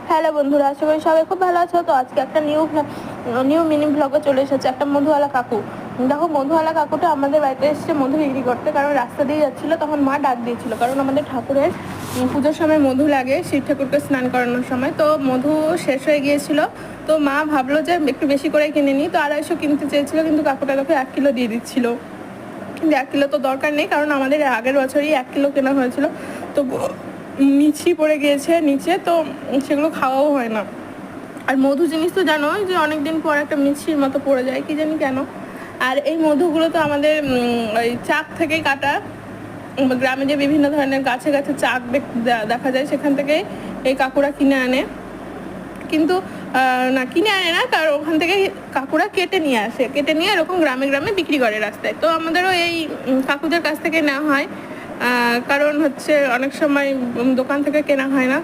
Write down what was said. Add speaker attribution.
Speaker 1: Hello বন্ধুরা, আশা করি সবাই খুব ভালো আছো। তো আজকে একটা নিউ মিনি ব্লগে চলে এসেছে একটা মধুওয়ালা কাকু। দেখো, মধুওয়ালা কাকুটা আমাদের বাড়িতে এসেছে মধু বিক্রি করতে, কারণ রাস্তা দিয়ে যাচ্ছিল, তখন মা ডাক দিয়েছিল, কারণ আমাদের ঠাকুরের পুজোর সময় মধু লাগে শিব ঠাকুরকে স্নান করানোর সময়। তো মধু শেষ হয়ে গিয়েছিল, তো মা ভাবলো যে একটু বেশি করে কিনে নিই। তো 250 কিনতে চেয়েছিল, কিন্তু কাকুটা তোকে 1 কিলো দিয়ে দিচ্ছিল। কিন্তু 1 কিলো তো দরকার নেই, কারণ আমাদের আগের বছরই 1 কিলো কেনা হয়েছিল। তো মিছি পড়ে গিয়েছে নিচে, তো সেগুলো খাওয়াও হয় না। আর মধু জিনিস তো জানো যে অনেক দিন পর একটা মিছির মতো পড়ে যায়, কি জানি কেন। আর এই মধুগুলো তো আমাদের ওই চাক থেকেই কাটা। গ্রামে যে বিভিন্ন ধরনের গাছে গাছে চাক দেখা যায়, সেখান থেকে এই কাকুরা কিনে আনে। কিন্তু না, কিনে আনে না, কারণ ওখান থেকে কাকুরা কেটে নিয়ে আসে, কেটে নিয়ে এরকম গ্রামে গ্রামে বিক্রি করে রাস্তায়। তো আমাদেরও এই কাকুদের কাছ থেকে নেওয়া হয়, কারণ হচ্ছে অনেক সময় দোকান থেকে কেনা হয় না।